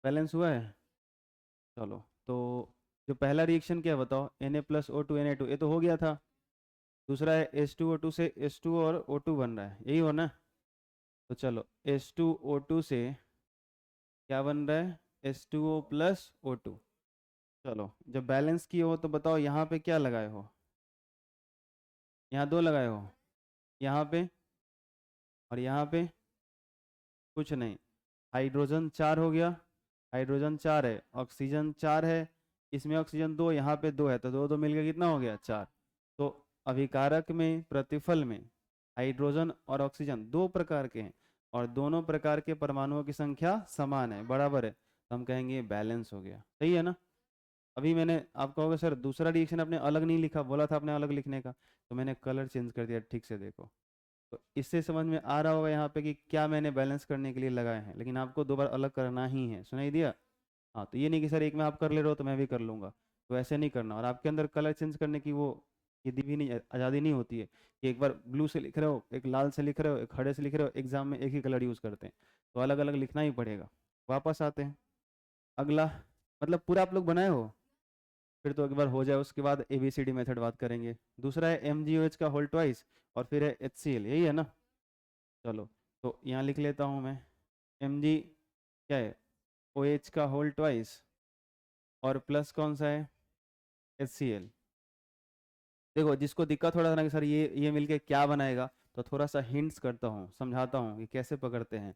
Balance हुआ है। चलो, तो जो पहला रिएक्शन क्या है बताओ, Na+O2 Na2, ये तो हो गया था। दूसरा है H2O2 से H2 और O2 बन रहा है, यही हो ना। तो चलो, H2O2 से क्या बन रहा है, H2O+O2। चलो, जब बैलेंस किए हो तो बताओ यहाँ पे क्या लगाए हो, यहाँ दो लगाए हो, यहाँ पे और यहाँ पे कुछ नहीं। हाइड्रोजन 4 हो गया, हाइड्रोजन 4 है, ऑक्सीजन 4 है, इसमें ऑक्सीजन 2, यहाँ पे 2 है, तो दो दो मिलकर कितना हो गया, 4। तो अभिकारक में, प्रतिफल में हाइड्रोजन और ऑक्सीजन दो प्रकार के हैं और दोनों प्रकार के परमाणुओं की संख्या समान है, बराबर है, तो हम कहेंगे बैलेंस हो गया। सही है ना। अभी मैंने आप कहोगे सर दूसरा रिएक्शन आपने अलग नहीं लिखा, बोला था आपने अलग लिखने का, तो मैंने कलर चेंज कर दिया, ठीक से देखो। तो इससे समझ में आ रहा होगा यहाँ पे कि क्या मैंने बैलेंस करने के लिए लगाए हैं, लेकिन आपको दो बार अलग करना ही है, सुनाई दिया। हाँ, तो ये नहीं कि सर एक में आप कर ले रहे हो तो मैं भी कर लूंगा, तो ऐसे नहीं करना। और आपके अंदर कलर चेंज करने की वो यदि भी नहीं, आज़ादी नहीं होती है कि एक बार ब्लू से लिख रहे हो, एक लाल से लिख रहे हो, एक हरे से लिख रहे हो, एग्जाम में एक ही कलर यूज़ करते हैं, तो अलग अलग लिखना ही पड़ेगा। वापस आते हैं, अगला, मतलब पूरा आप लोग बनाए हो, फिर तो एक बार हो जाए उसके बाद ABCD मेथड बात करेंगे। दूसरा है MgOH का होल ट्वाइस, और फिर है HCl, यही है ना। चलो, तो यहाँ लिख लेता हूँ मैं, Mg क्या है, OH का होल ट्वाइस, और प्लस कौन सा है, HCl। देखो, जिसको दिक्कत हो रहा था ना कि सर ये मिलके क्या बनाएगा, तो थोड़ा सा हिंट्स करता हूँ, समझाता हूँ कि कैसे पकड़ते हैं।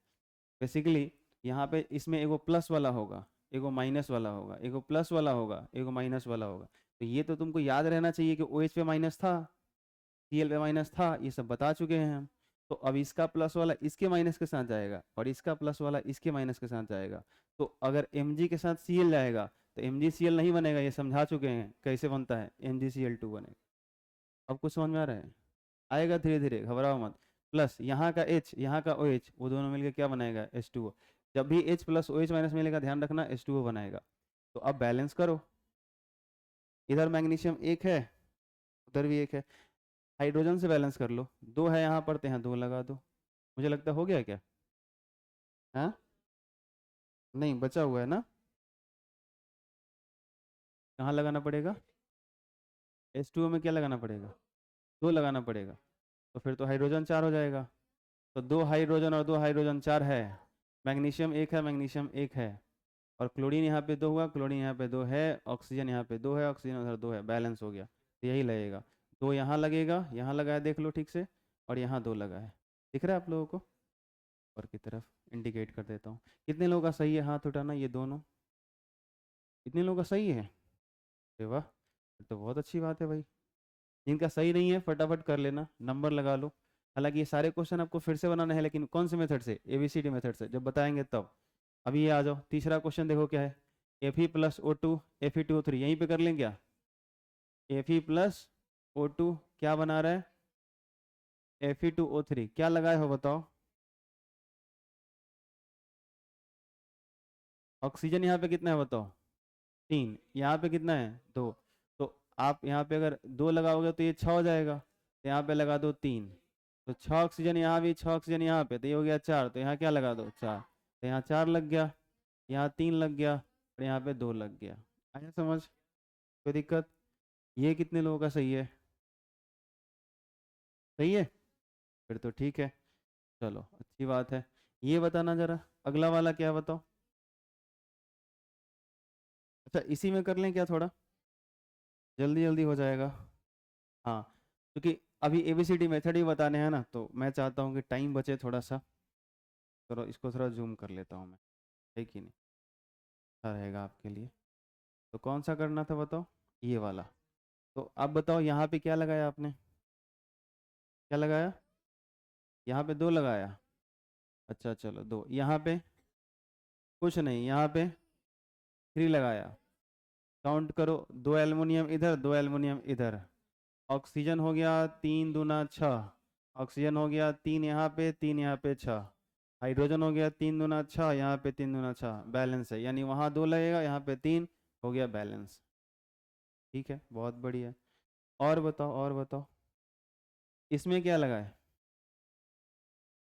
बेसिकली यहाँ पे इसमें एगो प्लस वाला होगा, एगो माइनस वाला होगा, एगो प्लस वाला होगा, एगो माइनस वाला होगा। तो ये तो तुमको याद रहना चाहिए कि OH पे माइनस था, Cl पे माइनस था, ये सब बता चुके हैं हम। तो अब इसका प्लस वाला इसके माइनस के साथ जाएगा और इसका प्लस वाला इसके माइनस के साथ जाएगा। तो अगर Mg के साथ Cl जाएगा तो MgCl नहीं बनेगा, ये समझा चुके हैं कैसे बनता है, MgCl2 बनेगा। अब कुछ समझ में आ रहा है, आएगा धीरे धीरे, घबराओ मत। प्लस यहाँ का H, यहाँ का OH, वो दोनों मिलकर क्या बनाएगा, H2O। जब भी H प्लस OH माइनस मिलेगा, ध्यान रखना H2O बनाएगा। तो अब बैलेंस करो, इधर मैग्नीशियम एक है, उधर भी एक है, हाइड्रोजन से बैलेंस कर लो, दो है यहाँ पर तो यहाँ दो लगा दो। मुझे लगता हो गया क्या, हाँ, नहीं बचा हुआ है ना, कहाँ लगाना पड़ेगा, H2O में क्या लगाना पड़ेगा, दो लगाना पड़ेगा। तो फिर तो हाइड्रोजन 4 हो जाएगा, तो दो हाइड्रोजन और दो हाइड्रोजन 4 है, मैग्नीशियम एक है, मैग्नीशियम एक है, और क्लोरीन यहाँ पे दो हुआ, क्लोरीन यहाँ पे दो है, ऑक्सीजन यहाँ पे दो है, ऑक्सीजन उधर दो है, बैलेंस हो गया। तो यही लगेगा, दो यहाँ लगेगा, यहाँ लगाया देख लो ठीक से, और यहाँ दो लगा है, दिख रहा है आप लोगों को। ऊपर की तरफ इंडिकेट कर देता हूँ, कितने लोगों का सही है हाथ उठाना, ये दोनों, कितने लोगों का सही है, अरे वाह, ये तो बहुत अच्छी बात है भाई। जिनका सही नहीं है फटाफट कर लेना, नंबर लगा लो। हालांकि ये सारे क्वेश्चन आपको फिर से बनाने हैं, लेकिन कौन से मेथड से, ABCD मेथड से, जब बताएंगे तब। अभी ये आ जाओ, तीसरा क्वेश्चन देखो क्या है, Fe+O2 Fe2O3, यहीं पे कर लें क्या, Fe+O2 क्या बना रहा है, Fe2O3 क्या लगाए हो बताओ, ऑक्सीजन यहाँ पे कितना है बताओ, 3, यहाँ पे कितना है, 2। तो आप यहाँ पे अगर 2 लगाओगे तो ये 6 हो जाएगा, तो यहाँ पे लगा दो 3, तो 6 ऑक्सीजन यहाँ भी, 6 ऑक्सीजन यहाँ पे, तो ये हो गया 4, तो यहाँ क्या लगा दो 4, तो यहाँ 4 लग गया, यहाँ 3 लग गया, और यहाँ पे 2 लग गया। आया समझ, कोई दिक्कत। ये कितने लोगों का सही है, सही है, फिर तो ठीक है, चलो अच्छी बात है। ये बताना जरा, अगला वाला क्या बताओ, अच्छा इसी में कर लें क्या, थोड़ा जल्दी जल्दी हो जाएगा। हाँ, क्योंकि अभी ABCD मेथड ही बताने हैं ना, तो मैं चाहता हूँ कि टाइम बचे थोड़ा सा। चलो इसको थोड़ा जूम कर लेता हूँ मैं, है कि नहीं, अच्छा रहेगा आपके लिए। तो कौन सा करना था बताओ, ये वाला। तो आप बताओ यहाँ पे क्या लगाया आपने, क्या लगाया, यहाँ पे 2 लगाया, अच्छा चलो 2, यहाँ पे कुछ नहीं, यहाँ पे 3 लगाया, काउंट करो, 2 एल्युमिनियम इधर, 2 एल्युमिनियम इधर, ऑक्सीजन हो गया 3 दूना 6, ऑक्सीजन हो गया 3 यहाँ पे, 3 यहाँ पे 6, हाइड्रोजन हो गया 3 दूना 6, यहाँ पे 3 दूना 6, बैलेंस है, यानी वहाँ 2 लगेगा, यहाँ पे 3, हो गया बैलेंस। ठीक है, बहुत बढ़िया। और बताओ, और बताओ, इसमें क्या लगा है,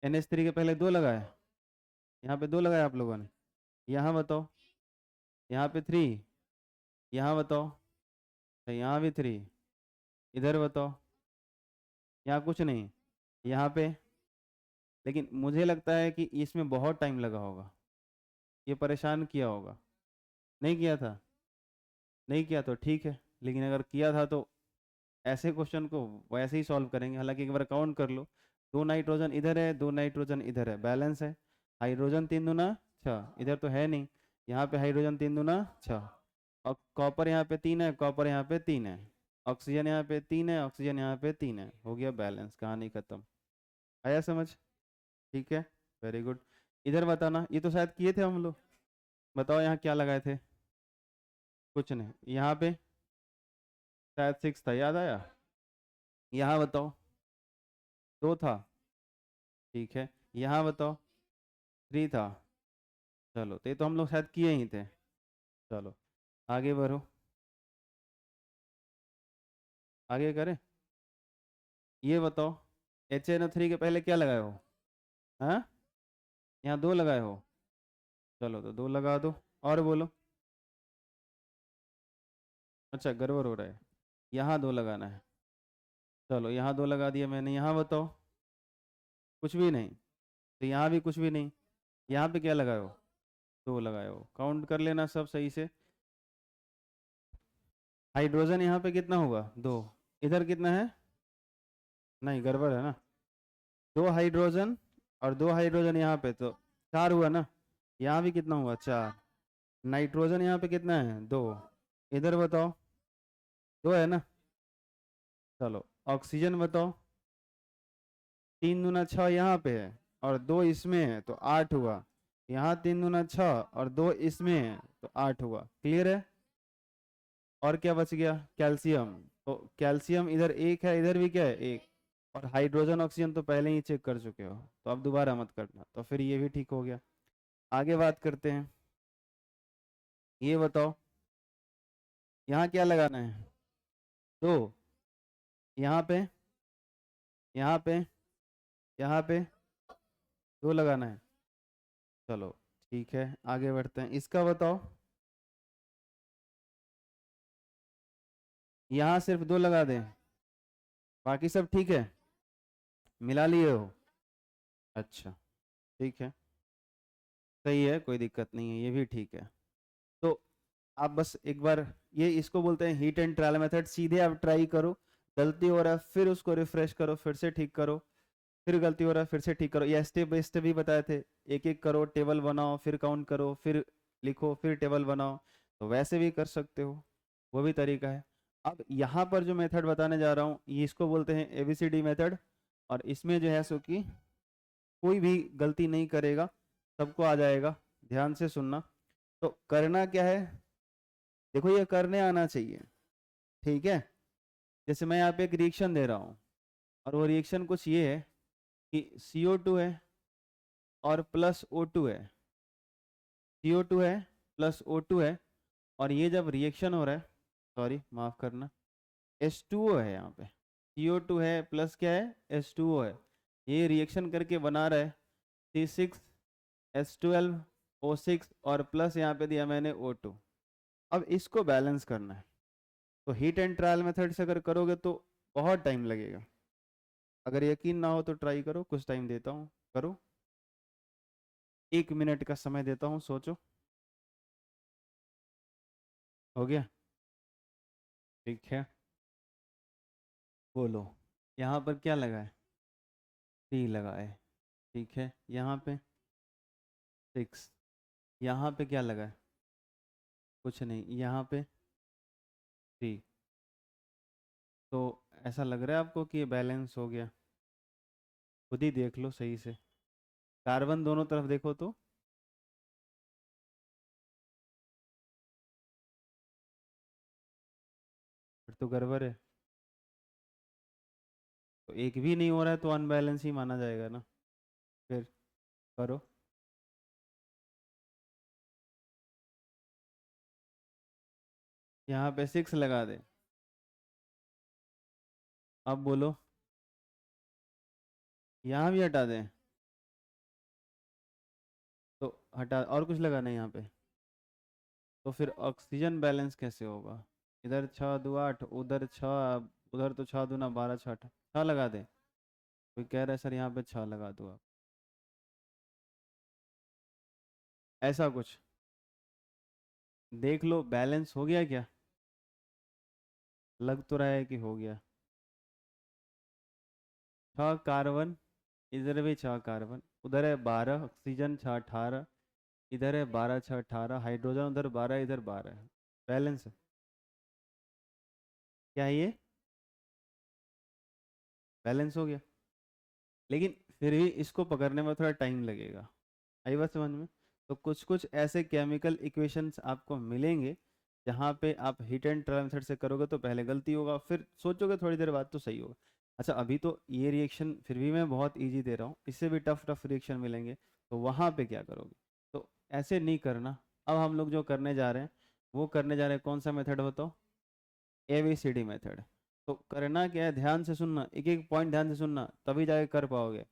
NH3 के पहले 2 लगाए, यहाँ पे 2 लगाए आप लोगों ने, यहाँ बताओ, यहाँ पे 3, यहाँ बताओ, यहाँ भी 3, इधर बताओ, यहाँ कुछ नहीं, यहाँ पे। लेकिन मुझे लगता है कि इसमें बहुत टाइम लगा होगा, ये परेशान किया होगा। नहीं किया था? नहीं किया तो ठीक है, लेकिन अगर किया था तो ऐसे क्वेश्चन को वैसे ही सॉल्व करेंगे। हालांकि एक बार काउंट कर लो, 2 नाइट्रोजन इधर है, 2 नाइट्रोजन इधर है, बैलेंस है। हाइड्रोजन 3 दूना 6, इधर तो है नहीं, यहाँ पे हाइड्रोजन 3 दूना 6, और कॉपर यहाँ पे 3 है, कॉपर यहाँ पे 3 है, ऑक्सीजन यहाँ पे 3 है, ऑक्सीजन यहाँ पे 3 है, हो गया बैलेंस, कहानी खत्म। आया समझ? ठीक है, वेरी गुड। इधर बताना, ये तो शायद किए थे हम लोग, बताओ यहाँ क्या लगाए थे? कुछ नहीं। यहाँ पे शायद 6 था, याद आया? यहाँ बताओ, 2 था, ठीक है। यहाँ बताओ, 3 था, चलो तो ये तो हम लोग शायद किए ही थे। चलो आगे बढ़ो, आगे करें। ये बताओ, HNO3 के पहले क्या लगाए हो? हाँ, यहाँ 2 लगाए हो, चलो तो 2 लगा दो, और बोलो। अच्छा, गड़बड़ हो रहा है, यहाँ 2 लगाना है, चलो यहाँ 2 लगा दिया मैंने। यहाँ बताओ, कुछ भी नहीं, तो यहाँ भी कुछ भी नहीं। यहाँ पे क्या लगाए हो? 2 लगाए हो, काउंट कर लेना सब सही से। हाइड्रोजन यहाँ पे कितना होगा? 2। इधर कितना है? नहीं, गड़बड़ है ना, 2 हाइड्रोजन और 2 हाइड्रोजन यहाँ पे, तो 4 हुआ ना। यहाँ भी कितना हुआ? 4। नाइट्रोजन यहाँ पे कितना है? 2। इधर बताओ, 2 है ना। चलो ऑक्सीजन बताओ, 3 दूना 6 यहाँ पे है, और 2 इसमें है, तो 8 हुआ। यहाँ 3 दूना 6 और 2 इसमें है, तो 8 हुआ। क्लियर है? और क्या बच गया? कैल्शियम। तो कैल्शियम इधर 1 है, इधर भी क्या है? 1। और हाइड्रोजन ऑक्सीजन तो पहले ही चेक कर चुके हो, तो अब दोबारा मत करना, तो फिर ये भी ठीक हो गया। आगे बात करते हैं। ये बताओ, यहाँ क्या लगाना है? 2। यहाँ पे, यहाँ पे, यहाँ पे 2 लगाना है, चलो ठीक है, आगे बढ़ते हैं। इसका बताओ, यहाँ सिर्फ 2 लगा दें, बाकी सब ठीक है? मिला लिए हो? अच्छा, ठीक है, सही है, कोई दिक्कत नहीं है, ये भी ठीक है। तो आप बस एक बार, ये इसको बोलते हैं हीट एंड ट्रायल मेथड। सीधे आप ट्राई करो, गलती हो रहा है फिर उसको रिफ्रेश करो, फिर से ठीक करो, फिर गलती हो रहा है फिर से ठीक करो। या स्टेप बाय स्टेप भी बताए थे, एक एक करो, टेबल बनाओ, फिर काउंट करो, फिर लिखो, फिर टेबल बनाओ, तो वैसे भी कर सकते हो, वो भी तरीका है। अब यहाँ पर जो मेथड बताने जा रहा हूँ, ये इसको बोलते हैं ABCD मेथड। और इसमें जो है सो कि कोई भी गलती नहीं करेगा, सबको आ जाएगा, ध्यान से सुनना। तो करना क्या है, देखो ये करने आना चाहिए, ठीक है। जैसे मैं यहाँ पे एक रिएक्शन दे रहा हूँ, और वो रिएक्शन कुछ ये है कि CO2 है और प्लस O2 है, CO2 है प्लस O2 है, और ये जब रिएक्शन हो रहा है, सॉरी माफ करना, H2O है यहाँ पे, CO2 है प्लस क्या है? H2O है। ये रिएक्शन करके बना रहा है C6H12O6, और प्लस यहाँ पे दिया मैंने O2। अब इसको बैलेंस करना है, तो हीट एंड ट्रायल मेथड से अगर करोगे तो बहुत टाइम लगेगा। अगर यकीन ना हो तो ट्राई करो, कुछ टाइम देता हूँ, करो, 1 मिनट का समय देता हूँ, सोचो। हो गया? ठीक है, बोलो। यहाँ पर क्या लगा है? 3 लगा है, ठीक है। यहाँ पे 6, यहाँ पे क्या लगा है? कुछ नहीं, यहाँ पे 3। तो ऐसा लग रहा है आपको कि ये बैलेंस हो गया? खुद ही देख लो सही से, कार्बन दोनों तरफ देखो तो। फिर तो गड़बड़ है, तो एक भी नहीं हो रहा है तो अनबैलेंस ही माना जाएगा ना। फिर करो, यहाँ पे 6 लगा दे, अब बोलो, यहाँ भी हटा दें? तो हटा, और कुछ लगाना है यहाँ पे? तो फिर ऑक्सीजन बैलेंस कैसे होगा? इधर 6 2 8, उधर 6, उधर तो 6 दूना 12 6 6 लगा दे। कोई कह रहा है सर यहाँ पे 6 लगा दो आप, ऐसा कुछ देख लो बैलेंस हो गया क्या? लग तो रहा है कि हो गया। 6 कार्बन, इधर भी 6 कार्बन, उधर है 12 ऑक्सीजन, 6 18, इधर है 12 6 18 हाइड्रोजन, उधर 12 इधर 12 है, बैलेंस है। क्या है ये? बैलेंस हो गया। लेकिन फिर भी इसको पकड़ने में थोड़ा टाइम लगेगा। आई बात समझ में? तो कुछ कुछ ऐसे केमिकल इक्वेशंस आपको मिलेंगे जहाँ पे आप हीट एंड ट्रायल मेथड से करोगे तो पहले गलती होगा, फिर सोचोगे थोड़ी देर बाद तो सही होगा। अच्छा अभी तो ये रिएक्शन फिर भी मैं बहुत इजी दे रहा हूँ, इससे भी टफ टफ रिएक्शन मिलेंगे, तो वहाँ पे क्या करोगे? तो ऐसे नहीं करना। अब हम लोग जो करने जा रहे हैं वो करने जा रहे हैं कौन सा मेथड बताओ? ABCD method. तो करना क्या है, ध्यान से सुनना, एक एक पॉइंट ध्यान से सुनना, तभी जाके कर पाओगे।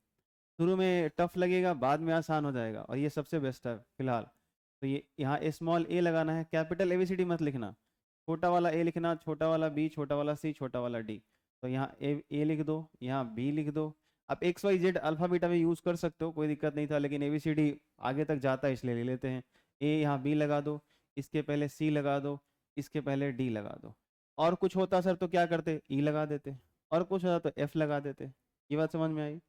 शुरू में टफ लगेगा, बाद में आसान हो जाएगा, और ये सबसे बेस्ट है फिलहाल। तो ये यहाँ स्मॉल ए लगाना है, कैपिटल ABCD मत लिखना, छोटा वाला ए लिखना, छोटा वाला बी, छोटा वाला सी, छोटा वाला डी। तो यहाँ ए लिख दो, यहाँ बी लिख दो। आप XYZ अल्फा बीटा में यूज़ कर सकते हो, कोई दिक्कत नहीं था, लेकिन ABCD आगे तक जाता है इसलिए ले लेते हैं। ए यहाँ बी लगा दो, इसके पहले सी लगा दो, इसके पहले डी लगा दो। और कुछ होता सर तो क्या करते, ई लगा देते, और कुछ होता तो एफ लगा देते। ये बात समझ में आई?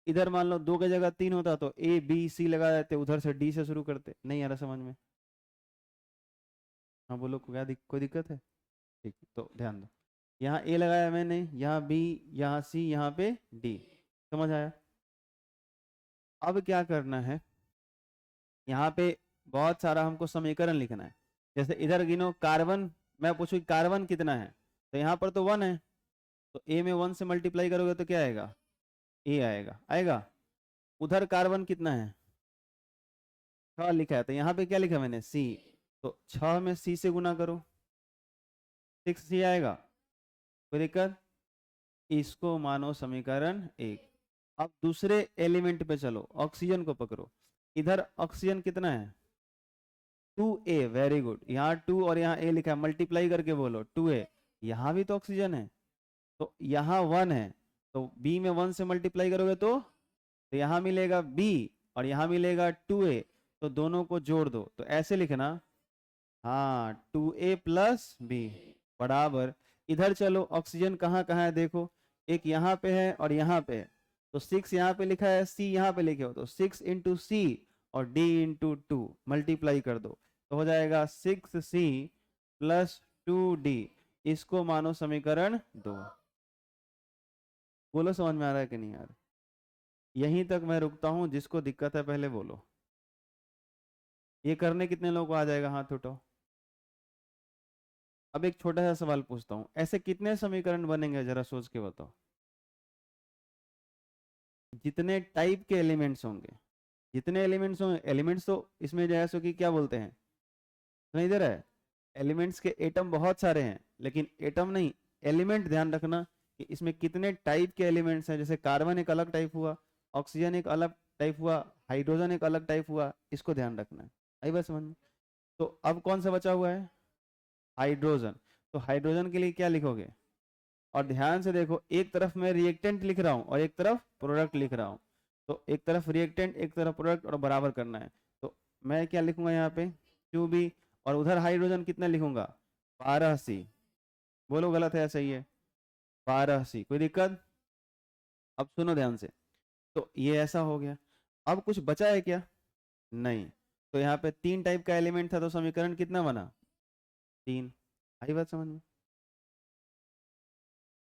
इधर मान लो 2 की जगह 3 होता तो ABC लगा देते, उधर से डी से शुरू करते। नहीं आ रहा समझ में? हाँ बोलो, कोई दिक्कत है? ठीक, तो ध्यान दो, यहाँ ए लगाया मैंने, यहाँ बी, यहाँ सी, यहाँ पे डी। समझ आया? अब क्या करना है, यहाँ पे बहुत सारा हमको समीकरण लिखना है। जैसे इधर गिनो कार्बन, मैं पूछूँ कार्बन कितना है, तो यहाँ पर तो 1 है, तो ए में 1 से मल्टीप्लाई करोगे तो क्या आएगा? ए आएगा, आएगा। उधर कार्बन कितना है? 6 लिखा है, तो यहाँ पे क्या लिखा मैंने? सी। तो 6 में सी से गुना करो, 6C आएगा। कोई दिक्कत? इसको मानो समीकरण 1। अब दूसरे एलिमेंट पे चलो, ऑक्सीजन को पकड़ो। इधर ऑक्सीजन कितना है? 2A, very good. यहाँ 2 और यहाँ A लिखा है, मल्टीप्लाई करके बोलो 2A। यहाँ भी तो ऑक्सीजन है, तो यहाँ 1 है, तो B में 1 से मल्टीप्लाई करोगे तो यहाँ मिलेगा B, और यहाँ मिलेगा 2A, तो दोनों को जोड़ दो, तो ऐसे लिखना, हाँ 2A प्लस B बराबर। इधर चलो, ऑक्सीजन कहाँ कहाँ है देखो, एक यहाँ पे है और यहाँ पे है, तो 6 यहाँ पे लिखा है, C यहाँ पे लिखे हो, तो 6 इंटू C और D इंटू 2 मल्टीप्लाई कर दो, तो हो जाएगा 6C प्लस 2D। इसको मानो समीकरण 2। बोलो समझ में आ रहा है कि नहीं आ रहा? यहीं तक मैं रुकता हूँ, जिसको दिक्कत है पहले बोलो। ये करने कितने लोगों को आ जाएगा, हाथ उठाओ। अब एक छोटा सा सवाल पूछता हूँ, ऐसे कितने समीकरण बनेंगे जरा सोच के बताओ? जितने टाइप के एलिमेंट्स होंगे, जितने एलिमेंट्स होंगे, एलिमेंट्स तो इसमें जैसे कि क्या बोलते हैं, नहीं इधर है, एलिमेंट्स के एटम बहुत सारे हैं, लेकिन एटम नहीं, एलिमेंट ध्यान रखना कि इसमें कितने टाइप के एलिमेंट्स हैं। जैसे कार्बन एक अलग टाइप हुआ, ऑक्सीजन एक अलग टाइप हुआ, हाइड्रोजन एक अलग टाइप हुआ, इसको ध्यान रखना है। आई बात समझ में? तो अब कौन सा बचा हुआ है? हाइड्रोजन। तो हाइड्रोजन के लिए क्या लिखोगे? और ध्यान से देखो, एक तरफ मैं रिएक्टेंट लिख रहा हूँ और एक तरफ प्रोडक्ट लिख रहा हूँ, तो एक तरफ रिएक्टेंट एक तरफ प्रोडक्ट, और बराबर करना है। तो मैं क्या लिखूंगा यहाँ पे? 2B, और उधर हाइड्रोजन कितना लिखूंगा? 12C। बोलो गलत है या सही है? 12C। कोई दिक्कत? अब सुनो ध्यान से, तो ये ऐसा हो गया। अब कुछ बचा है क्या? नहीं। तो यहाँ पे 3 टाइप का एलिमेंट था, तो समीकरण कितना बना? 3। आई बात समझ में?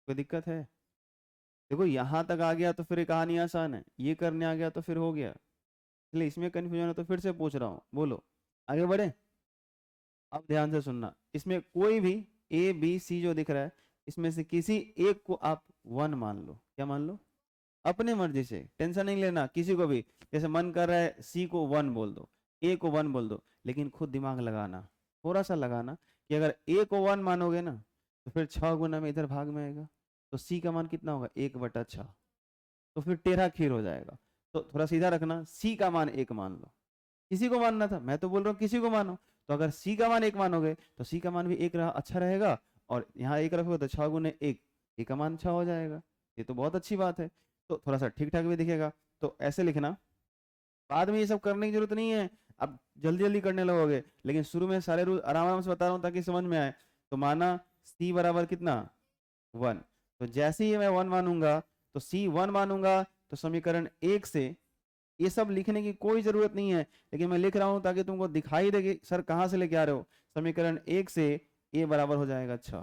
कोई दिक्कत है? देखो यहाँ तक आ गया तो फिर ये कहानी आसान है, ये करने आ गया तो फिर हो गया। इसलिए इसमें कंफ्यूजन है तो फिर से पूछ रहा हूँ, बोलो आगे बढ़े। अब ध्यान से सुनना, इसमें कोई भी ABC जो दिख रहा है, इसमें से किसी एक को आप 1 मान लो। क्या मान लो? अपने मर्जी से, टेंशन नहीं लेना किसी को भी। जैसे मन कर रहा है C को 1 बोल दो, A को 1 बोल दो, लेकिन खुद दिमाग लगाना, थोड़ा सा लगाना, कि अगर A को 1 मानोगे ना, तो फिर 6 गुना में इधर भाग में आएगा, तो C का मान कितना होगा? 1/6, तो फिर टेढ़ा खीर हो जाएगा। तो थोड़ा सीधा रखना, C का मान 1 मान लो। किसी को मानना था, मैं तो बोल रहा हूँ किसी को मानो। तो अगर सी का मान 1 मानोगे तो सी का मान भी 1 रहा, अच्छा रहेगा, और यहाँ 1 रखोगे तो 6 गुने 1, ए का मान 6 हो जाएगा। ये तो बहुत अच्छी बात है, तो थोड़ा सा ठीक ठाक भी दिखेगा। तो ऐसे लिखना, बाद में ये सब करने की जरूरत नहीं है, अब जल्दी जल्दी करने लगोगे, लेकिन शुरू में सारे रूल आराम आराम से बता रहा हूँ ताकि समझ में आए। तो माना सी बराबर कितना 1, तो जैसे ही मैं 1 मानूंगा तो सी 1 मानूंगा तो समीकरण 1 से ये सब लिखने की कोई जरूरत नहीं है, लेकिन मैं लिख रहा हूं ताकि तुमको दिखाई दे कि सर कहां से लेके आ रहे हो। समीकरण 1 से ए बराबर हो जाएगा 6।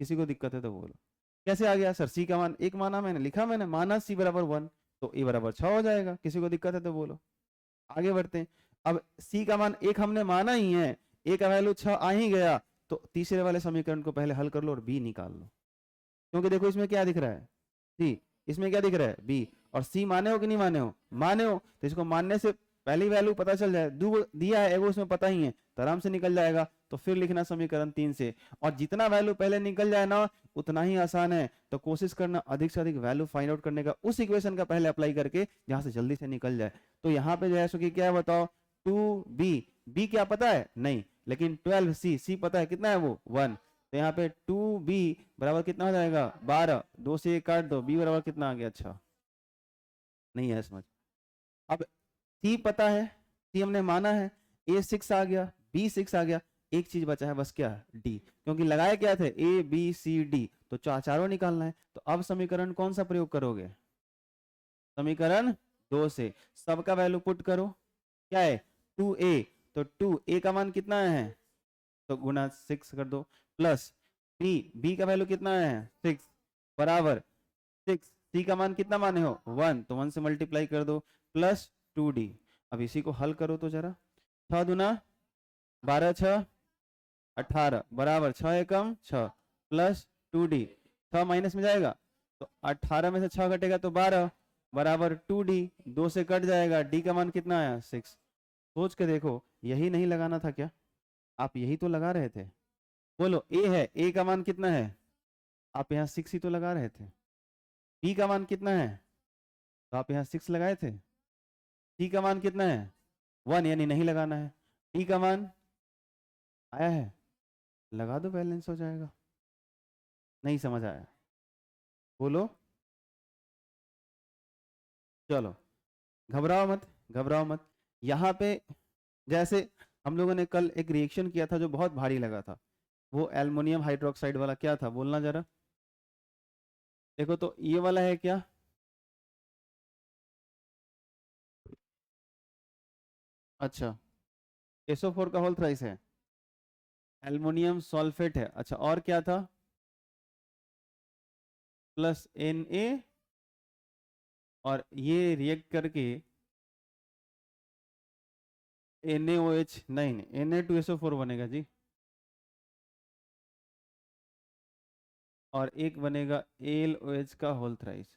किसी को दिक्कत है तो बोलो कैसे आ गया सर? सी का मान 1 माना, मैंने लिखा, मैंने माना सी बराबर 1, तो ए बराबर 6 हो जाएगा। किसी को दिक्कत है तो बोलो, आगे बढ़ते हैं। अब सी का मान 1 हमने माना ही है, ए का वैल्यू 6 आ ही गया, तो तीसरे वाले समीकरण को पहले हल कर लो और बी निकाल लो, क्योंकि देखो इसमें क्या दिख रहा है सी, इसमें क्या दिख रहा है बी, और सी माने हो कि नहीं माने हो? माने हो, तो इसको मानने से पहली वैल्यू पता चल जाए, दो दिया है एगो उसमें पता ही है, तो आराम से निकल जाएगा। तो फिर लिखना समीकरण 3 से, और जितना वैल्यू पहले निकल जाए ना उतना ही आसान है, तो कोशिश करना अधिक से अधिक वैल्यू फाइंड आउट करने का उस इक्वेशन का पहले अप्लाई करके जहां से जल्दी से निकल जाए। तो यहाँ पे जो है सो कि क्या है बताओ, 2b, b क्या पता है नहीं, लेकिन 12c, c पता है कितना है वो 1, तो यहाँ पे 2b बराबर कितना हो जाएगा 12, 2 से 1 काट दो, b बराबर कितना आ गया? अच्छा नहीं है समझ। अब सी पता है, सी हमने माना है, ए 6 आ गया, बी 6 आ गया, एक चीज बचा है बस, क्या? डी, क्योंकि लगाए क्या थे ए बी सी डी, तो चारों निकालना है। तो अब समीकरण कौन सा प्रयोग करोगे? समीकरण 2 से सबका वैल्यू पुट करो, क्या है 2a, तो 2a का मान कितना है तो गुना 6 कर दो, प्लस b का वैल्यू कितना है 6, बराबर 6, c का मान कितना माने हो 1, तो 1 से मल्टीप्लाई कर दो, प्लस 2d। अब इसी को हल करो तो जरा, 6 दूना 12, 6 18, बराबर 6 एकम 6, प्लस 2d, 6 माइनस में जाएगा तो 18 में से 6 कटेगा तो 12, बराबर 2d, 2 से कट जाएगा, d का मान कितना आया 6। सोच के देखो, यही नहीं लगाना था क्या? आप यही तो लगा रहे थे, बोलो a है, a का मान कितना है, आप यहाँ 6 ही तो लगा रहे थे। b का मान कितना है, तो आप यहाँ 6 लगाए थे। c का मान कितना है 1, यानी नहीं लगाना है। d का मान आया है, लगा दो, बैलेंस हो जाएगा। नहीं समझ आया बोलो, चलो घबराओ मत, घबराओ मत। यहाँ पे जैसे हम लोगों ने कल एक रिएक्शन किया था जो बहुत भारी लगा था, वो एल्युमिनियम हाइड्रोक्साइड वाला, क्या था बोलना जरा। देखो तो ये वाला है क्या, अच्छा SO4 का होल थ्राइस है, एल्युमिनियम सल्फेट है, अच्छा और क्या था, प्लस Na, और ये रिएक्ट करके NaOH, नहीं Na2SO4 बनेगा जी, और एक बनेगा AlOH का होल थ्राइस।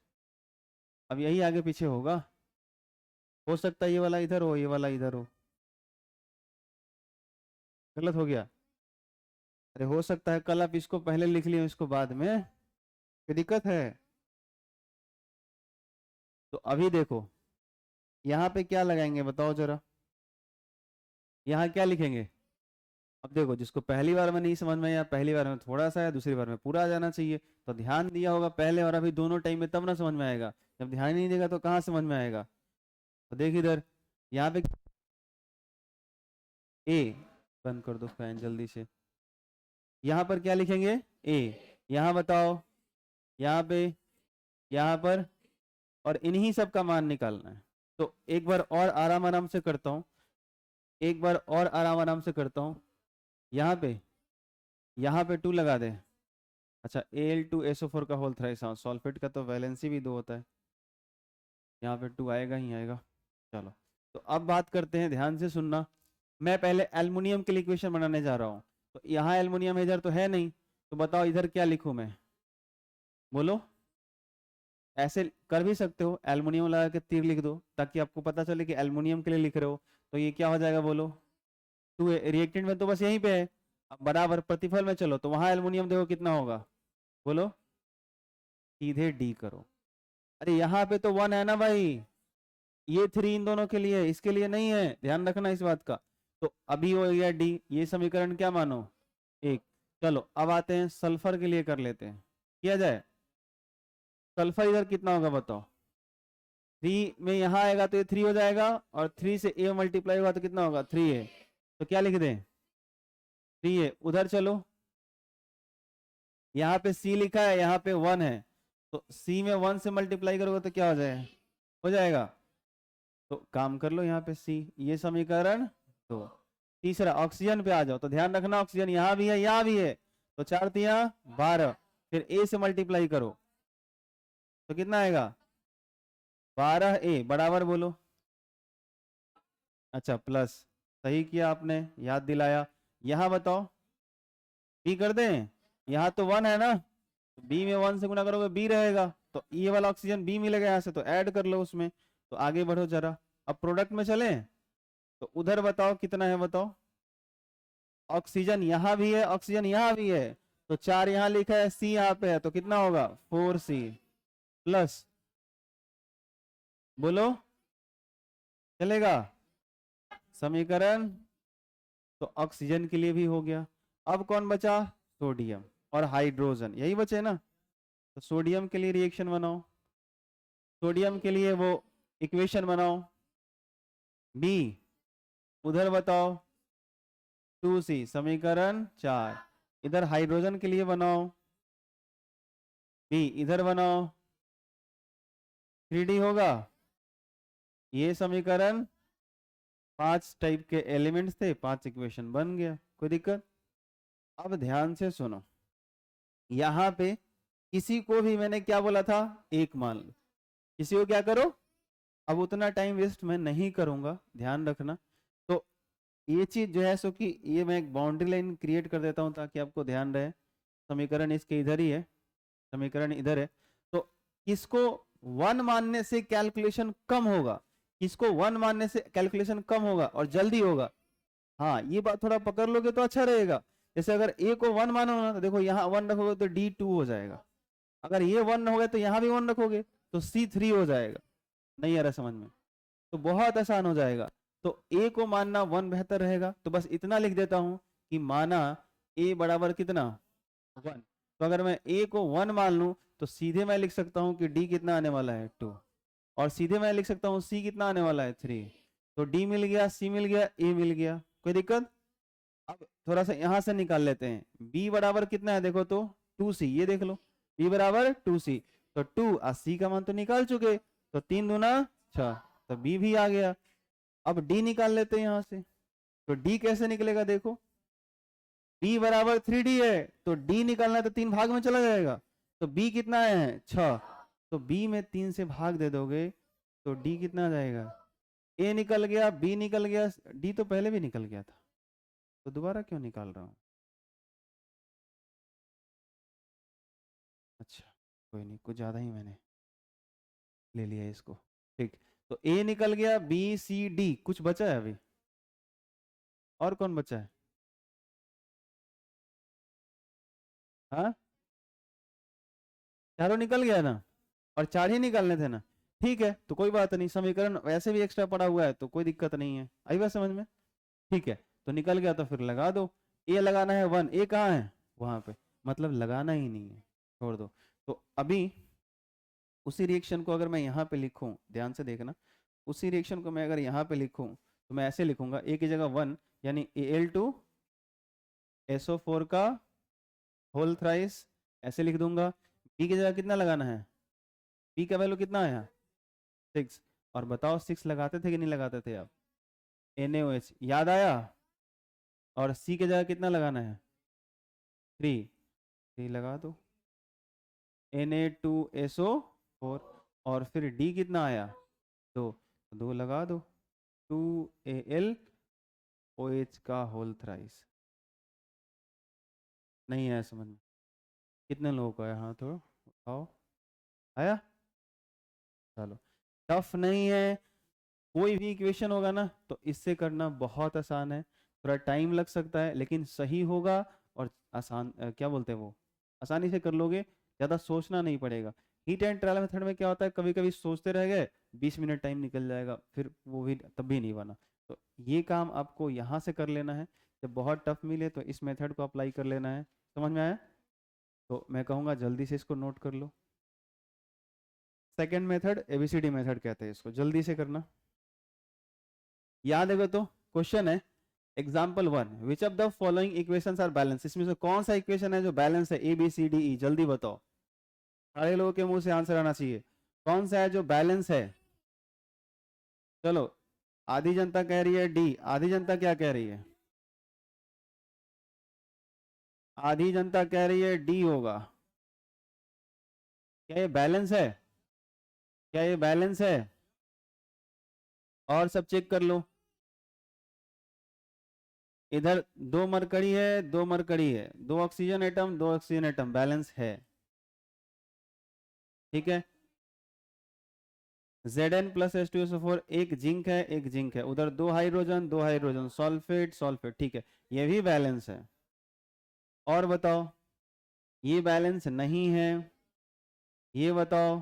अब यही आगे पीछे होगा, हो सकता है ये वाला इधर हो, ये वाला इधर हो, गलत हो गया। अरे हो सकता है कल आप इसको पहले लिख लिए इसको बाद में, कोई दिक्कत है? तो अभी देखो यहाँ पे क्या लगाएंगे बताओ जरा, यहाँ क्या लिखेंगे? अब देखो जिसको पहली बार में नहीं समझ में या पहली बार में थोड़ा सा या दूसरी बार में पूरा आ जाना चाहिए, तो ध्यान दिया होगा पहले और अभी दोनों टाइम में, तब ना समझ में आएगा। जब ध्यान नहीं देगा तो कहाँ समझ में आएगा? तो देख इधर, यहाँ पे ए, बंद कर दो फैन जल्दी से, यहाँ पर क्या लिखेंगे ए, यहाँ बताओ, यहाँ पे, यहाँ पर, और इन्हीं सब का मान निकालना है। तो एक बार और आराम आराम से करता हूँ, एक बार और आराम आराम से करता हूँ। यहाँ पे 2 लगा दे, अच्छा Al2SO4 का होल थ्राइस, हाँ सॉल्फेट का तो वैलेंसी भी 2 होता है, यहाँ पे 2 आएगा ही आएगा। चलो तो अब बात करते हैं, ध्यान से सुनना। मैं पहले एल्युमिनियम के लिए इक्वेशन बनाने जा रहा हूँ, तो यहाँ एल्युमिनियम इधर तो है नहीं, तो बताओ इधर क्या लिखूँ मैं, बोलो। ऐसे कर भी सकते हो, एल्युमिनियम लगा के तीर लिख दो ताकि आपको पता चले कि एल्युमिनियम के लिए लिख रहे हो। तो ये क्या हो जाएगा बोलो, 2 रिएक्टेंट में तो बस यहीं पे है, अब बराबर प्रतिफल में चलो तो वहां एल्युमिनियम देखो कितना होगा, बोलो, सीधे डी करो। अरे यहाँ पे तो 1 है ना भाई, ये 3 इन दोनों के लिए, इसके लिए नहीं है, ध्यान रखना इस बात का। तो अभी हो गया डी, ये समीकरण क्या मानो, एक। चलो अब आते हैं सल्फर के लिए, कर लेते हैं, किया जाए। सल्फर इधर कितना होगा बताओ, 3 में यहाँ आएगा तो ये 3 हो जाएगा, और 3 से ए मल्टीप्लाई होगा तो कितना होगा, 3a। तो क्या लिख दें, 3a। उधर चलो, यहाँ पे c लिखा है, यहाँ पे 1 है, तो c में 1 से मल्टीप्लाई करोगे तो क्या हो जाएगा। तो काम कर लो, यहाँ पे c, ये समीकरण। तो तीसरा ऑक्सीजन पे आ जाओ, तो ध्यान रखना ऑक्सीजन यहाँ भी है, यहाँ भी है, तो 4 तिया 12, फिर a से मल्टीप्लाई करो तो कितना आएगा, 12a बराबर बोलो। अच्छा प्लस, सही किया आपने, याद दिलाया। यहाँ बताओ, बी कर दें, यहाँ तो 1 है ना, बी में 1 से गुना करोगे बी रहेगा, तो ये वाला ऑक्सीजन बी मिलेगा यहाँ से, तो ऐड कर लो उसमें। तो आगे बढ़ो जरा, अब प्रोडक्ट में चले, तो उधर बताओ कितना है, बताओ। ऑक्सीजन यहाँ भी है, ऑक्सीजन यहाँ भी है, तो 4 यहाँ लिखा है, सी यहाँ पे है, तो कितना होगा 4c प्लस, बोलो चलेगा समीकरण। तो ऑक्सीजन के लिए भी हो गया। अब कौन बचा, सोडियम और हाइड्रोजन, यही बचे ना। तो सोडियम के लिए रिएक्शन बनाओ, सोडियम के लिए वो इक्वेशन बनाओ, बी, उधर बताओ 2c समीकरण 4, इधर हाइड्रोजन के लिए बनाओ, बी इधर बनाओ, 3d होगा। ये समीकरण 5 टाइप के एलिमेंट्स थे, 5 इक्वेशन बन गया, कोई दिक्कत। अब ध्यान से सुनो, यहाँ पे किसी को भी मैंने क्या बोला था, एक मान लो, किसी को क्या करो। अब उतना टाइम वेस्ट मैं नहीं करूंगा, ध्यान रखना। तो ये चीज जो है सो कि ये मैं एक बाउंड्री लाइन क्रिएट कर देता हूं ताकि आपको ध्यान रहे। समीकरण इसके इधर ही है, समीकरण इधर है, तो किसको 1 मानने से कैलकुलेशन कम होगा, किसको 1 मानने से कैलकुलेशन कम होगा और जल्दी होगा। हाँ ये बात थोड़ा पकड़ लोगे तो अच्छा रहेगा। जैसे अगर a को 1 मानो ना, तो देखो यहाँ 1 रखोगे तो d 2 हो जाएगा, अगर ये 1 हो गया तो यहाँ भी 1 रखोगे तो c 3 हो जाएगा। नहीं आ रहा समझ में, तो बहुत आसान हो जाएगा। तो a को मानना 1 बेहतर रहेगा, तो बस इतना लिख देता हूं कि माना a बराबर कितना 1। तो अगर मैं a को 1 मान लूं तो सीधे मैं लिख सकता हूं कि d कितना आने वाला है 2, और सीधे मैं लिख सकता हूं c कितना आने वाला है 3। तो d मिल गया, c मिल गया, a मिल गया, कोई दिक्कत। अब थोड़ा सा यहां से निकाल लेते हैं, b बराबर कितना है देखो तो 2c, ये देख लो b बराबर 2c, तो 2 और c का मान तो निकाल चुके, तो 3 दूना 6, तो b भी आ गया। अब d निकाल लेते हैं यहां से, तो d कैसे निकलेगा देखो, d बराबर 3d है, तो d निकालना है तो 3 भाग में चला जाएगा, तो b कितना है 6, तो b में 3 से भाग दे दोगे तो d कितना आ जाएगा, a निकल गया, b निकल गया, d तो पहले भी निकल गया था, तो दोबारा क्यों निकाल रहा हूं। अच्छा कोई नहीं, कुछ ज्यादा ही मैंने ले लिया इसको, ठीक। तो a निकल गया, b c d, कुछ बचा है अभी, और कौन बचा है, हाँ चारों निकल गया ना, और 4 ही निकालने थे ना, ठीक है तो कोई बात नहीं, समीकरण वैसे भी एक्स्ट्रा पड़ा हुआ है तो कोई दिक्कत नहीं है, आई बात समझ में, ठीक है। तो निकल गया तो फिर लगा दो, ए लगाना है 1, ए कहाँ है वहां पे, मतलब लगाना ही नहीं है, छोड़ दो। तो अभी उसी रिएक्शन को अगर मैं यहाँ पे लिखूं, ध्यान से देखना, उसी रिएक्शन को मैं अगर यहाँ पे लिखूं तो मैं ऐसे लिखूंगा, ए की जगह 1 यानी Al2SO4 का होल थ्राइस, ऐसे लिख दूंगा। बी की जगह कितना लगाना है, बी का वैल्यू कितना आया 6, और बताओ 6 लगाते थे कि नहीं लगाते थे आप, NaOH याद आया, और सी की जगह कितना लगाना है 3, 3 लगा दो, Na2SO4, और फिर डी कितना आया 2, 2 लगा दो, 2AlOH का होल थ्राइस। नहीं आया समझ में, कितने लोगों को आया, हाँ थोड़ा बताओ, आया, चलो टफ नहीं है, कोई भी इक्वेशन होगा ना तो इससे करना बहुत आसान है, थोड़ा टाइम लग सकता है लेकिन सही होगा, और आसान क्या बोलते हैं वो, आसानी से कर लोगे, ज़्यादा सोचना नहीं पड़ेगा। हीट एंड ट्रायल मेथड में क्या होता है, कभी कभी सोचते रह गए 20 मिनट टाइम निकल जाएगा, फिर वो भी तब भी नहीं बना। तो ये काम आपको यहाँ से कर लेना है, जब बहुत टफ मिले तो इस मेथड को अप्लाई कर लेना है। समझ में आया? तो मैं कहूँगा जल्दी से इसको नोट कर लो। सेकेंड मेथड एबीसीडी मेथड कहते हैं इसको, जल्दी से करना। याद है तो क्वेश्चन है example 1, which of the following equations are balance, इसमें से कौन सा इक्वेशन है जो बैलेंस है, A B C D E, जल्दी बताओ, सारे लोगों के मुंह से आंसर आना चाहिए। कौन सा है जो बैलेंस है? चलो, आधी जनता कह रही है डी, आधी जनता क्या कह रही है? आधी जनता कह रही है डी होगा। क्या ये बैलेंस है? क्या ये बैलेंस है? और सब चेक कर लो। इधर दो मरकरी है, दो मरकरी है, दो ऑक्सीजन एटम, दो ऑक्सीजन एटम, बैलेंस है। ठीक है। Zn प्लस H2SO4, एक जिंक है, एक जिंक है, उधर दो हाइड्रोजन, दो हाइड्रोजन, सल्फेट सल्फेट, ठीक है, ये भी बैलेंस है। और बताओ, ये बैलेंस नहीं है, ये बताओ,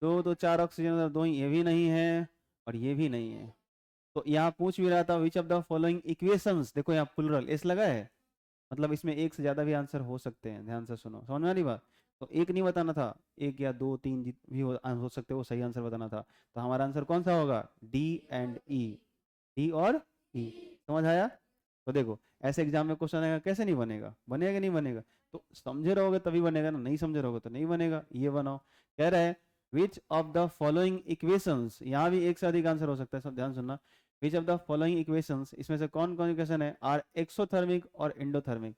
दो तो चार ऑक्सीजन, दो ही, ये भी नहीं है, और ये भी नहीं है। तो यहाँ पूछ भी रहा था विच ऑफ द फॉलोइंग इक्वेशंस, देखो यहाँ प्लूरल एस लगा है, मतलब इसमें एक से ज्यादा भी आंसर हो सकते हैं, ध्यान से सुनो, समझ में आ रही बात? तो एक नहीं बताना था, एक या दो तीन भी हो सकते, वो सही आंसर बताना था। तो हमारा आंसर कौन सा होगा? डी एंड ई, डी और ई। समझ आया? तो देखो ऐसे एग्जाम में क्वेश्चन आएगा, कैसे नहीं बनेगा? बनेगा कि नहीं बनेगा? तो समझे रहोगे तभी बनेगा ना, नहीं समझे रहोगे तो नहीं बनेगा। ये बनाओ, कह रहा है विच ऑफ द फॉलोइंग इक्वेशंस, यहाँ भी एक से अधिक आंसर हो सकता है, सब ध्यान सुनना। विच ऑफ द फॉलोइंग इक्वेशंस, इसमें से कौन कौन इक्वेशन है आर एक्सोथर्मिक और इंडोथर्मिक?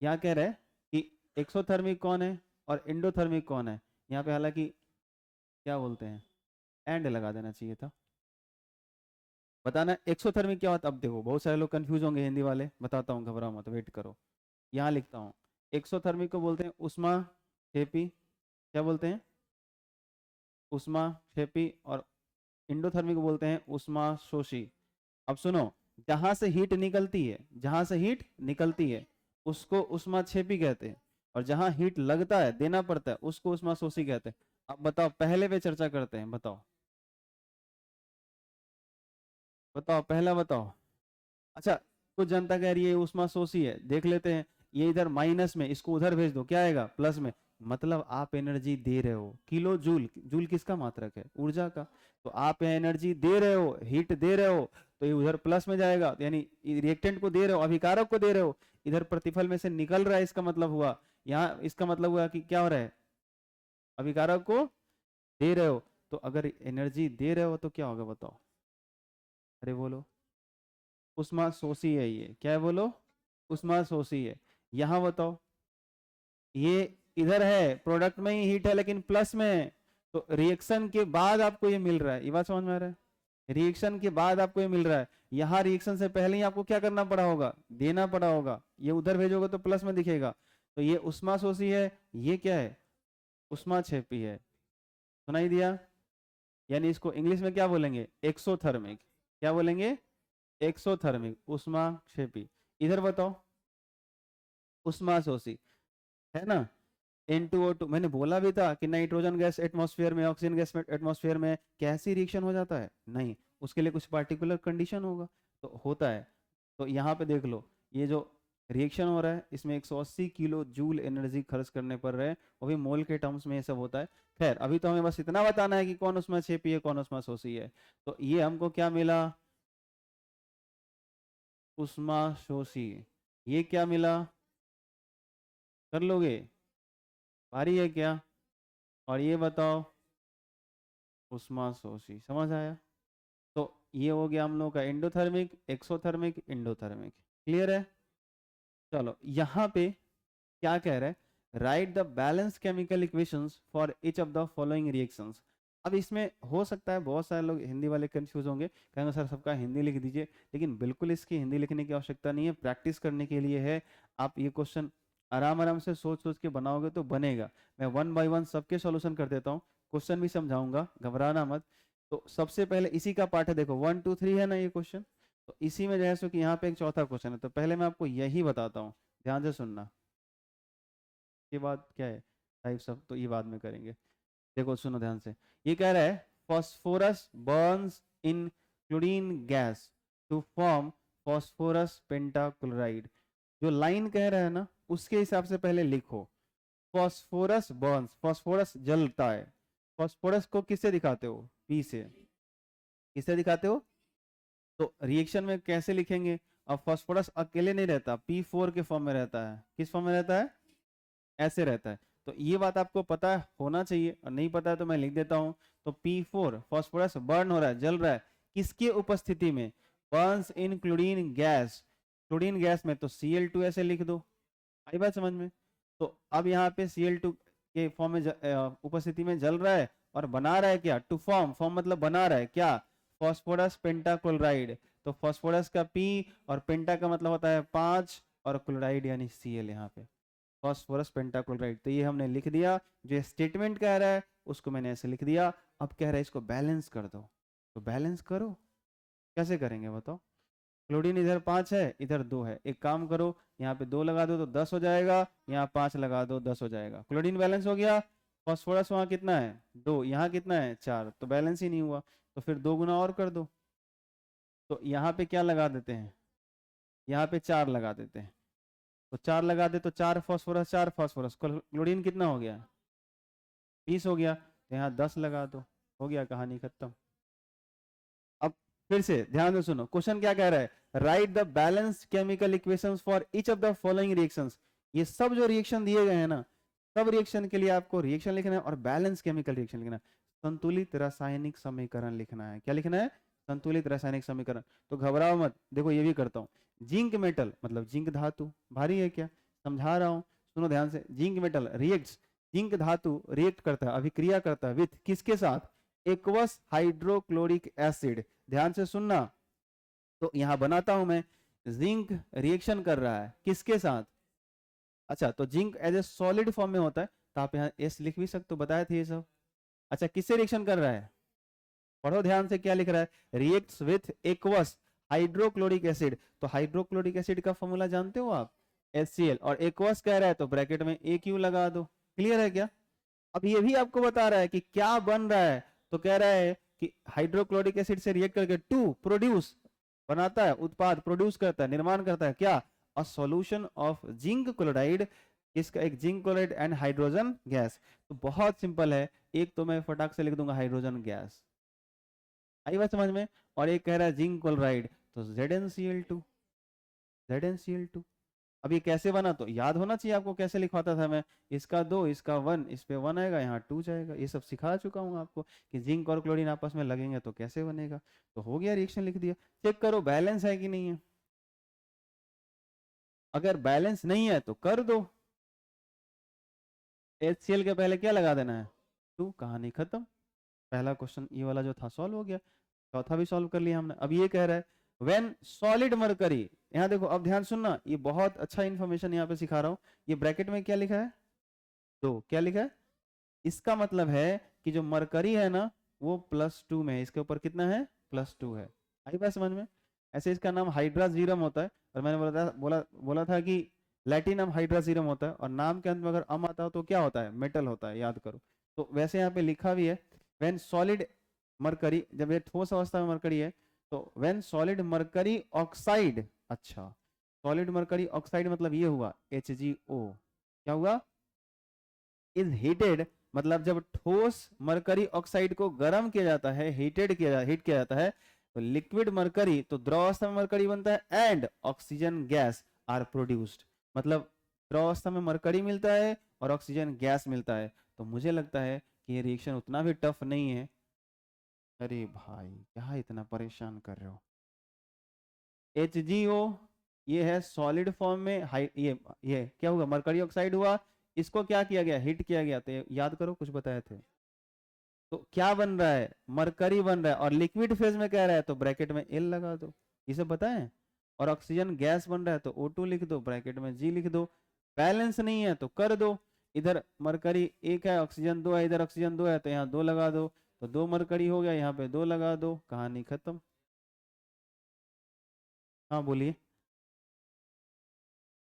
यहाँ कह रहे हैं कि एक्सोथर्मिक कौन है और इंडोथर्मिक कौन है। यहाँ पे हालांकि क्या बोलते हैं, एंड लगा देना चाहिए था। बताना एक्सोथर्मिक क्या होता है। अब देखो बहुत सारे लोग कंफ्यूज होंगे हिंदी वाले, बताता हूँ, घबराओ मत, वेट करो। यहाँ लिखता हूँ, एक्सोथर्मिक को बोलते हैं उष्मा क्षेपी, क्या बोलते हैं? उष्मा क्षेपी। और इंडोथर्मिक को बोलते हैं उष्मा शोषी। अब सुनो, जहां से हीट निकलती है, जहां से हीट निकलती है उसको उष्माक्षेपी कहते हैं, और जहां हीट लगता है, देना पड़ता है, उसको उष्माशोषी कहते हैं। अब बताओ, पहले पे चर्चा करते हैं, बताओ बताओ, पहला बताओ। अच्छा, कुछ जनता कह रही है उष्माशोषी है, देख लेते हैं। ये इधर माइनस में, इसको उधर भेज दो, क्या आएगा? प्लस में। मतलब आप एनर्जी दे रहे हो, किलो जूल, जूल किसका मात्रक है? ऊर्जा का। तो आप एनर्जी दे रहे हो, हीट दे रहे हो, तो ये उधर प्लस में जाएगा, यानी रिएक्टेंट को दे रहे हो, अभिकारक को दे रहे हो, इधर प्रतिफल में से निकल रहा है, इसका मतलब हुआ, यहाँ इसका मतलब हुआ कि क्या हो रहा है? अभिकारक को दे रहे हो। तो अगर एनर्जी दे रहे हो तो क्या होगा बताओ? अरे बोलो। उष्मा शोषी है ये, क्या है बोलो? उष्मा शोषी है। यहाँ बताओ, ये इधर है, प्रोडक्ट में ही हीट है लेकिन प्लस में है, तो रिएक्शन के बाद आपको ये मिल रहा है, ये बात समझ में आ रहा है? रिएक्शन के बाद आपको ये मिल रहा है, यहाँ रिएक्शन से पहले ही आपको क्या करना पड़ा होगा? देना पड़ा होगा। ये उधर भेजोगे तो प्लस में दिखेगा। तो ये उष्मा शोषी है, ये क्या है? उष्मा क्षेपी है। सुनाई दिया? यानी इसको इंग्लिश में क्या बोलेंगे? एक्सोथर्मिक। क्या बोलेंगे? एक्सोथर्मिक, उष्मा क्षेपी। इधर बताओ, उष्मा शोषी, है ना? N2O2, मैंने बोला भी था कि नाइट्रोजन गैस एटमॉस्फेयर में, ऑक्सीजन गैस एटमॉस्फेयर में कैसी रिएक्शन हो जाता है? नहीं, उसके लिए कुछ पार्टिकुलर कंडीशन होगा, तो होता है। तो यहाँ पे देख लो, ये जो रिएक्शन हो रहा है इसमें 180 किलो जूल एनर्जी खर्च करने पड़ रहे हैं, वो भी मोल के टर्म्स में ये सब होता है। खैर, अभी तो हमें बस इतना बताना है कि कौन उसमें क्षेपी है, कौन उसमें शोषी है। तो ये हमको क्या मिला? उष्मा शोषी। ये क्या मिला? कर लोगे? भारी है क्या? और ये बताओ, उष्मा शोषी। समझ आया? तो ये हो गया हम लोग का एंडोथर्मिक, एक्सोथर्मिक, इंडोथर्मिक। क्लियर है? चलो यहाँ पे क्या कह रहा है, right the balance chemical equations for each of the following reactions. अब इसमें हो सकता है बहुत सारे लोग हिंदी वाले कंफ्यूज होंगे, कहेंगे सर सबका हिंदी लिख दीजिए, लेकिन बिल्कुल इसकी हिंदी लिखने की आवश्यकता नहीं है, प्रैक्टिस करने के लिए है। आप ये क्वेश्चन आराम आराम से सोच सोच के बनाओगे तो बनेगा। मैं वन बाय वन सबके सॉल्यूशन कर देता हूँ, क्वेश्चन भी समझाऊंगा, घबराना मत। तो सबसे पहले इसी का पार्ट है, देखो 1 2 3 है ना ये क्वेश्चन, तो इसी में जैसे कि यहाँ पे एक चौथा क्वेश्चन है, तो पहले मैं आपको यही बताता हूँ, ध्यान से सुनना। के बाद क्या है टाइप्स ऑफ, तो ये बाद में करेंगे। देखो सुनो ध्यान से, ये कह रहा है phosphorus burns in chlorine gas to form phosphorus pentachloride. जो लाइन कह रहा है ना उसके हिसाब से पहले लिखो। फॉस्फोरस बर्न्स, फॉस्फोरस जलता है। फॉस्फोरस को किससे दिखाते हो? पी से। किससे दिखाते हो? तो रिएक्शन में कैसे लिखेंगे? अब फॉस्फोरस अकेले नहीं रहता, P4 के फॉर्म में रहता है। किस फॉर्म में रहता है? ऐसे रहता है। तो ये बात आपको पता होना चाहिए, और नहीं पता है तो मैं लिख देता हूं। तो P4 फॉस्फोरस बर्न हो रहा है, जल रहा है, किसके उपस्थिति में? Burns in chlorine gas. Chlorine gas में तो Cl2 ऐसे लिख दो। आई बात समझ में? तो अब यहाँ पे Cl2 के फॉर्म में उपस्थिति में जल रहा है और बना रहा है क्या? टू फॉर्म, फॉर्म मतलब बना रहा है क्या? Phosphorus pentachloride. तो फॉस्फोरस का P और पेंटा का मतलब होता है 5 और क्लोराइड यानी Cl यहाँ पे फॉस्फोरस पेंटाक्लोराइड। तो ये हमने लिख दिया, जो स्टेटमेंट कह रहा है उसको मैंने ऐसे लिख दिया। अब कह रहा है इसको बैलेंस कर दो, तो बैलेंस करो। कैसे करेंगे बताओ? क्लोरीन इधर 5 है, इधर 2 है। एक काम करो, यहाँ पे 2 लगा दो तो 10 हो जाएगा, यहाँ 5 लगा दो 10 हो जाएगा। क्लोरीन बैलेंस हो गया। फॉस्फोरस वहाँ कितना है? 2, यहाँ कितना है? 4, तो बैलेंस ही नहीं हुआ। तो फिर 2 गुना और कर दो। तो यहाँ पे क्या लगा देते हैं? यहाँ पे 4 लगा देते हैं। तो 4 लगा दे तो 4 फॉस्फोरस 4 फॉस्फोरस, क्लोरीन कितना हो गया? 20 हो गया। तो यहाँ 10 लगा दो, हो गया, कहानी खत्म। अब फिर से ध्यान से सुनो, क्वेश्चन क्या कह रहा है? Right the balance chemical equations for each of the following reactions. ये सब जो रिएक्शन दिए गए हैं ना, सब रिएक्शन के लिए आपको रिएक्शन लिखना है और बैलेंस केमिकल रिएक्शन लिखना है। संतुलित रासायनिक समीकरण लिखना है। क्या लिखना है? संतुलित रासायनिक समीकरण। तो घबराओ मत, देखो ये भी करता हूँ। जिंक मेटल मतलब जिंक धातु, भारी है क्या? समझा रहा हूँ, सुनो ध्यान से। जिंक मेटल रिएक्ट्स, जिंक धातु रिएक्ट करता है, अभिक्रिया करता है विथ किसके साथ? Aqueous hydrochloric acid. ध्यान से सुनना। तो यहां बनाता हूं मैं, जिंक रिएक्शन कर रहा है किसके साथ? अच्छा, तो zinc as a solid form में होता है, तो आप यहाँ एस लिख भी सकते हो, बताए थे ये सब। अच्छा, किससे रिएक्शन कर रहा है? पढ़ो ध्यान से क्या लिख रहा है? Reacts with aqueous hydrochloric acid. तो हाइड्रोक्लोरिक एसिड का फॉर्मूला जानते हो आप? HCl। और एक्वस कह रहा है तो ब्रैकेट में AQ लगा दो। क्लियर है क्या? अब ये भी आपको बता रहा है कि क्या बन रहा है। तो कह रहा है कि हाइड्रोक्लोरिक एसिड से रिएक्ट करके टू प्रोड्यूस, बनाता है, उत्पाद प्रोड्यूस करता है, निर्माण करता है क्या? A solution of zinc chloride. इसका एक zinc chloride and hydrogen gas. तो बहुत सिंपल है, एक तो मैं फटाक से लिख दूंगा हाइड्रोजन गैस। आई बात समझ में? और एक कह रहा है जिंक क्लोराइड, तो ZnCl2। ZnCl2। अब ये कैसे बना? तो याद होना चाहिए आपको, कैसे लिखवाता था मैं। इसका 2, इसका 1, इस पे 1 आएगा, यहाँ 2 जाएगा। ये सब सिखा चुका हूँ आपको कि जिंक और क्लोरीन आपस में लगेंगे तो कैसे बनेगा। तो हो गया, रिएक्शन लिख दिया। चेक करो बैलेंस है कि नहीं है। अगर बैलेंस नहीं है तो कर दो। HCl के पहले क्या लगा देना है? 2, कहानी खत्म। पहला क्वेश्चन ये वाला जो था सॉल्व हो गया। चौथा भी सॉल्व कर लिया हमने। अब ये कह रहा है व्हेन सॉलिड मरकरी। यहाँ देखो, अब ध्यान सुनना, ये बहुत अच्छा इंफॉर्मेशन यहाँ पे सिखा रहा हूँ। ये ब्रैकेट में क्या लिखा है? 2। क्या लिखा है? इसका मतलब है कि जो मरकरी है ना वो +2 में है, इसके ऊपर कितना है? +2 है। आई बात समझ में? ऐसे इसका नाम हाइड्राजीरम होता है। और मैंने बोला था कि लैटिनम हाइड्राजीरम होता है, और नाम के अंत में अगर अम आता हो तो क्या होता है? मेटल होता है, याद करो। तो वैसे यहाँ पे लिखा भी है, व्हेन सॉलिड मरकरी, जब ये ठोस अवस्था में मरकरी है, तो व्हेन सॉलिड मरकरी ऑक्साइड। अच्छा, सॉलिड मरकरी ऑक्साइड मतलब ये हुआ HgO। क्या हुआ? इज हीटेड, मतलब जब ठोस मरकरी ऑक्साइड को गर्म किया जाता है, हीट किया जाता है, तो लिक्विड मरकरी, तो द्रव अवस्था में मरकरी बनता है and oxygen gas are produced. मतलब द्रव अवस्था में मरकरी मिलता है और ऑक्सीजन गैस मिलता है। तो मुझे लगता है कि ये रिएक्शन उतना भी टफ नहीं है। अरे भाई, क्या इतना परेशान कर रहे हो? HgO ये है सॉलिड फॉर्म में, ये क्या हुआ? मरकरी ऑक्साइड हुआ। इसको क्या किया गया? हीट किया गया। तो याद करो, कुछ बताए थे। तो क्या बन रहा है? मरकरी बन रहा है, और लिक्विड फेज में कह रहा है तो ब्रैकेट में L लगा दो। ये सब बताएं। और ऑक्सीजन गैस बन रहा है तो O2 लिख दो, ब्रैकेट में G लिख दो। बैलेंस नहीं है तो कर दो। इधर मरकरी 1 है, ऑक्सीजन 2 है, इधर ऑक्सीजन 2 है, तो यहाँ 2 लगा दो। तो 2 मरकरी हो गया, यहाँ पे 2 लगा दो, कहानी खत्म। हाँ बोलिए।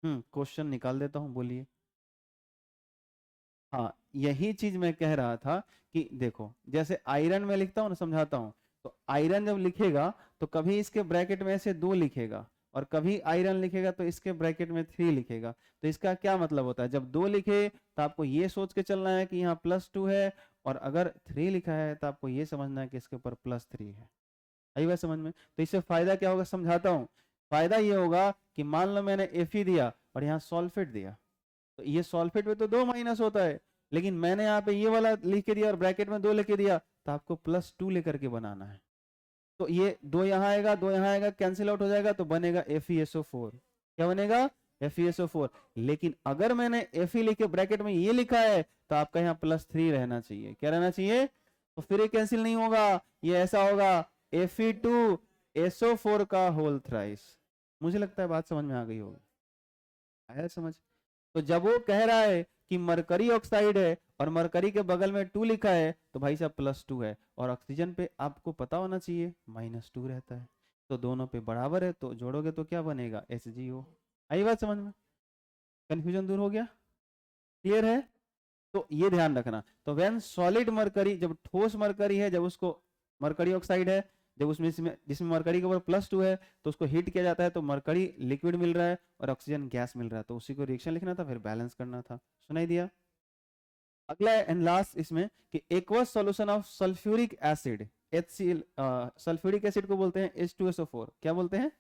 क्वेश्चन निकाल देता हूँ, बोलिए। हाँ, यही चीज मैं कह रहा था कि देखो, जैसे आयरन में लिखता हूँ ना, समझाता हूँ। तो आयरन जब लिखेगा तो कभी इसके ब्रैकेट में ऐसे 2 लिखेगा और कभी आयरन लिखेगा तो इसके ब्रैकेट में 3 लिखेगा। तो इसका क्या मतलब होता है, जब 2 लिखे तो आपको ये सोच के चलना है कि यहाँ +2 है, और अगर 3 लिखा है तो आपको ये समझना है कि इसके ऊपर +3 है। आई बात समझ में? तो इससे फायदा क्या होगा समझाता हूँ। फायदा ये होगा कि मान लो मैंने Fe दिया और यहाँ सॉल्फेट दिया, तो ये सॉल्फेट में तो 2 माइनस होता है, लेकिन मैंने यहाँ पे ये वाला लिख के दिया और ब्रैकेट में 2 लिख दिया, तो आपको +2 लेकर के बनाना है। तो ये 2 यहाँ आएगा, 2 यहाँ आएगा, कैंसिल आउट हो जाएगा, तो बनेगा FeSO4। क्या बनेगा? FeSO4। लेकिन अगर मैंने Fe लिखे ब्रैकेट में ये लिखा है तो आपका यहाँ +3 रहना चाहिए। क्या रहना चाहिए? तो फिर ये कैंसिल नहीं होगा, ये ऐसा होगा Fe2SO4 का होल थ्राइस। मुझे लगता है बात समझ में आ गई होगी। आया समझ? तो जब वो कह रहा है कि मरकरी ऑक्साइड है और मरकरी के बगल में 2 लिखा है तो भाई साहब +2 है, और ऑक्सीजन पे आपको पता होना चाहिए -2 रहता है, तो दोनों पे बराबर है, तो जोड़ोगे तो क्या बनेगा? HgO। आई बात समझ में? कंफ्यूजन दूर हो गया? क्लियर है? तो ये ध्यान रखना। तो व्हेन सॉलिड मरकरी, जब ठोस मरकरी है, जब उसको मरकरी ऑक्साइड है, जब उसमें जिसमें मरकरी के ऊपर +2 है तो उसको हीट किया जाता है, तो मरकरी लिक्विड मिल रहा है और ऑक्सीजन गैस मिल रहा है, तो उसी को रिएक्शन लिखना था, फिर बैलेंस करना था। सुनाई दिया? अगला एंड लास्ट इसमें कि aqueous solution of sulphuric acid HCl, sulphuric acid को बोलते हैं H2SO4। क्या बोलते हैं?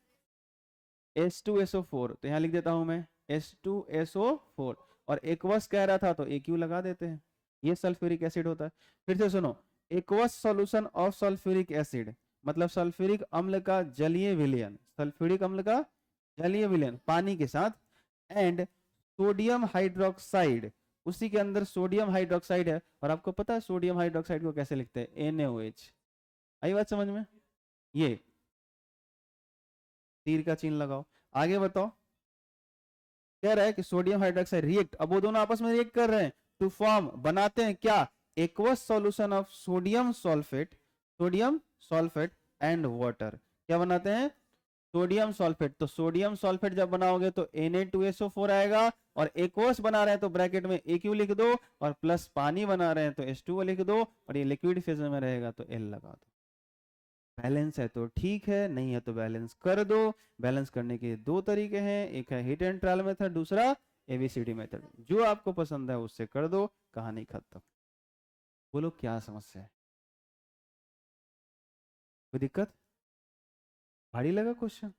H2SO4। तो यहाँ लिख देता हूं मैं H2SO4, और एक्वस कह रहा था तो AQ लगा देते हैं, ये सल्फ्यूरिक एसिड होता है। फिर से सुनो, aqueous solution of sulphuric acid मतलब सल्फ्यूरिक अम्ल का जलीय विलयन, सल्फ्यूरिक अम्ल का जलीय विलयन पानी के साथ, एंड सोडियम हाइड्रोक्साइड, उसी के अंदर सोडियम हाइड्रोक्साइड है, और आपको पता है सोडियम हाइड्रोक्साइड को कैसे लिखते हैं? NaOH। आई बात समझ में? ये तीर का चिन्ह लगाओ। आगे बताओ, कह रहा है कि सोडियम हाइड्रोक्साइड रिएक्ट, अब वो दोनों आपस में रिएक्ट कर रहे हैं टू फॉर्म, बनाते हैं क्या? Aqueous solution of sodium sulphate and water. क्या बनाते हैं? Sodium sulphate. तो सोडियम सॉल्फेट जब बनाओगे तो Na2SO4 आएगा, और एक्वस बना रहे हैं तो ब्रैकेट में AQ लिख दो, और प्लस पानी बना रहे हैं तो H2O लिख दो, और ये लिक्विड फेज में रहेगा तो L लगा दो। बैलेंस है तो ठीक है, नहीं है तो बैलेंस कर दो। बैलेंस करने के 2 तरीके हैं, एक है हिट एंड ट्रायल मेथड, दूसरा ABCD मेथड। जो आपको पसंद है उससे कर दो, कहानी खत्म। बोलो क्या समस्या है? कोई दिक्कत? भारी लगा क्वेश्चन?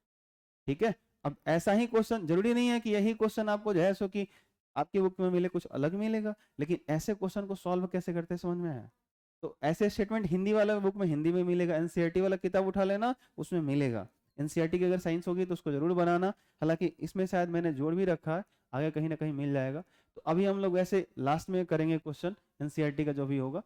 ठीक है, अब ऐसा ही क्वेश्चन जरूरी नहीं है कि यही क्वेश्चन आपको जो है सो कि आपकी बुक में मिले, कुछ अलग मिलेगा, लेकिन ऐसे क्वेश्चन को सॉल्व कैसे करते हैं समझ में आया? तो ऐसे स्टेटमेंट हिंदी वाला बुक में हिंदी में मिलेगा, NCERT वाला किताब उठा लेना, उसमें मिलेगा। NCERT की अगर साइंस होगी तो उसको जरूर बनाना, हालांकि इसमें शायद मैंने जोड़ भी रखा है, आगे कहीं ना कहीं मिल जाएगा। तो अभी हम लोग वैसे लास्ट में करेंगे क्वेश्चन NCERT का जो भी होगा।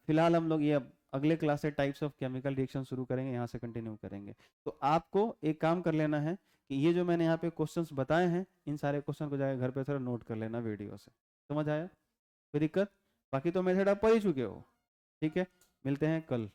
फिलहाल हम लोग ये अगले क्लास से टाइप्स ऑफ केमिकल रिएक्शन शुरू करेंगे, यहाँ से कंटिन्यू करेंगे। तो आपको एक काम कर लेना है कि ये जो मैंने यहाँ पे क्वेश्चंस बताए हैं, इन सारे क्वेश्चन को जाकर घर पे थोड़ा नोट कर लेना वीडियो से। समझ आया? कोई दिक्कत? बाकी तो मेथड आप पढ़ ही चुके हो। ठीक है, मिलते हैं कल।